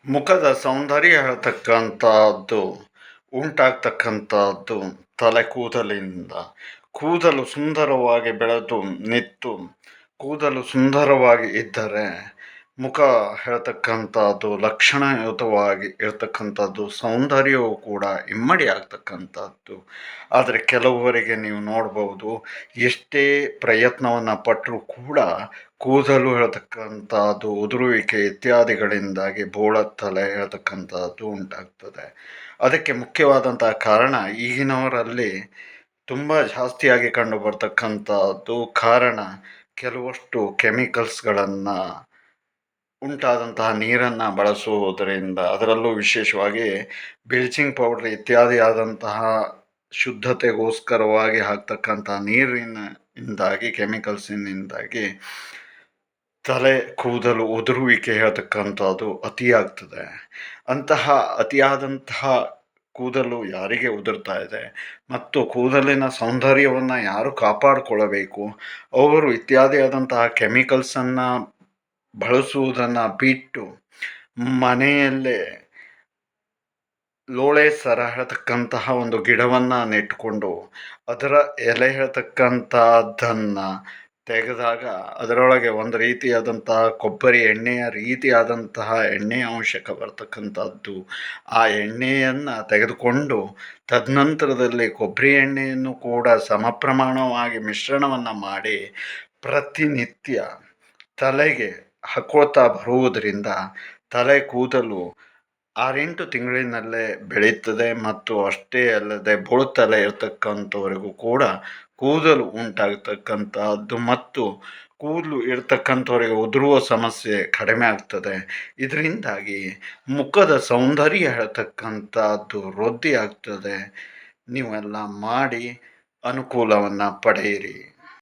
ಮುಖದ ಸೌಂದರ್ಯ ಹೇಳ್ತಕ್ಕಂಥದ್ದು ಉಂಟಾಗ್ತಕ್ಕಂಥದ್ದು ತಲೆ ಕೂದಲಿಂದ. ಕೂದಲು ಸುಂದರವಾಗಿ ಬೆಳೆದು ನಿಂತು ಕೂದಲು ಸುಂದರವಾಗಿ ಇದ್ದರೆ ಮುಖ ಹೇಳ್ತಕ್ಕಂಥದ್ದು ಲಕ್ಷಣಯುತವಾಗಿ ಇರ್ತಕ್ಕಂಥದ್ದು, ಸೌಂದರ್ಯವೂ ಕೂಡ ಇಮ್ಮಡಿ ಆಗ್ತಕ್ಕಂಥದ್ದು. ಆದರೆ ಕೆಲವರಿಗೆ ನೀವು ನೋಡ್ಬೋದು, ಎಷ್ಟೇ ಪ್ರಯತ್ನವನ್ನು ಪಟ್ಟರೂ ಕೂಡ ಕೂದಲು ಹೇಳ್ತಕ್ಕಂಥದ್ದು ಉದುರುವಿಕೆ ಇತ್ಯಾದಿಗಳಿಂದಾಗಿ ಬೋಳತ್ತಲೆ ಹೇಳ್ತಕ್ಕಂಥದ್ದು ಉಂಟಾಗ್ತದೆ. ಅದಕ್ಕೆ ಮುಖ್ಯವಾದಂತಹ ಕಾರಣ ಈಗಿನವರಲ್ಲಿ ತುಂಬ ಜಾಸ್ತಿಯಾಗಿ ಕಂಡು ಬರ್ತಕ್ಕಂಥದ್ದು ಕಾರಣ ಕೆಲವಷ್ಟು ಕೆಮಿಕಲ್ಸ್ಗಳನ್ನು ಉಂಟಾದಂತಹ ನೀರನ್ನು ಬಳಸುವುದರಿಂದ, ಅದರಲ್ಲೂ ವಿಶೇಷವಾಗಿ ಬ್ಲೀಚಿಂಗ್ ಪೌಡ್ರ್ ಇತ್ಯಾದಿ ಆದಂತಹ ಶುದ್ಧತೆಗೋಸ್ಕರವಾಗಿ ಹಾಕ್ತಕ್ಕಂಥ ನೀರಿನಿಂದಾಗಿ, ಕೆಮಿಕಲ್ಸಿನಿಂದಾಗಿ ತಲೆ ಕೂದಲು ಉದುರುವಿಕೆ ಹೇಳ್ತಕ್ಕಂಥದ್ದು ಅತಿಯಾಗ್ತದೆ. ಅಂತಹ ಅತಿಯಾದಂತಹ ಕೂದಲು ಯಾರಿಗೆ ಉದುರ್ತಾ ಇದೆ ಮತ್ತು ಕೂದಲಿನ ಸೌಂದರ್ಯವನ್ನು ಯಾರು ಕಾಪಾಡಿಕೊಳ್ಳಬೇಕು, ಅವರು ಇತ್ಯಾದಿ ಆದಂತಹ ಕೆಮಿಕಲ್ಸನ್ನು ಬಳಸುವುದನ್ನು ಬಿಟ್ಟು ಮನೆಯಲ್ಲೇ ಲೋಳೆ ಸರ ಹೇಳ್ತಕ್ಕಂತಹ ಒಂದು ಗಿಡವನ್ನು ನೆಟ್ಟುಕೊಂಡು ಅದರ ಎಲೆ ಹೇಳ್ತಕ್ಕಂಥದ್ದನ್ನು ತೆಗೆದಾಗ ಅದರೊಳಗೆ ಒಂದು ರೀತಿಯಾದಂತಹ ಕೊಬ್ಬರಿ ಎಣ್ಣೆಯ ರೀತಿಯಾದಂತಹ ಎಣ್ಣೆಯ ಅಂಶ ಬರ್ತಕ್ಕಂಥದ್ದು. ಆ ಎಣ್ಣೆಯನ್ನು ತೆಗೆದುಕೊಂಡು ತದನಂತರದಲ್ಲಿ ಕೊಬ್ಬರಿ ಎಣ್ಣೆಯನ್ನು ಕೂಡ ಸಮ ಪ್ರಮಾಣವಾಗಿ ಮಿಶ್ರಣವನ್ನು ಮಾಡಿ ಪ್ರತಿನಿತ್ಯ ತಲೆಗೆ ಹಾಕ್ಕೊಳ್ತಾ ಬರುವುದರಿಂದ ತಲೆ ಕೂದಲು 6-8 ತಿಂಗಳಿನಲ್ಲೇ ಬೆಳೆಯುತ್ತದೆ. ಮತ್ತು ಅಷ್ಟೇ ಅಲ್ಲದೆ ಬೋಳುತ್ತಲೆ ಇರ್ತಕ್ಕಂಥವರಿಗೂ ಕೂಡ ಕೂದಲು ಉಂಟಾಗ್ತಕ್ಕಂಥದ್ದು ಮತ್ತು ಕೂದಲು ಇರ್ತಕ್ಕಂಥವರಿಗೆ ಉದುರುವ ಸಮಸ್ಯೆ ಕಡಿಮೆ ಆಗ್ತದೆ. ಇದರಿಂದಾಗಿ ಮುಖದ ಸೌಂದರ್ಯ ಹೇಳ್ತಕ್ಕಂಥದ್ದು ವೃದ್ಧಿ ಆಗ್ತದೆ. ನೀವೆಲ್ಲ ಮಾಡಿ ಅನುಕೂಲವನ್ನು ಪಡೆಯಿರಿ.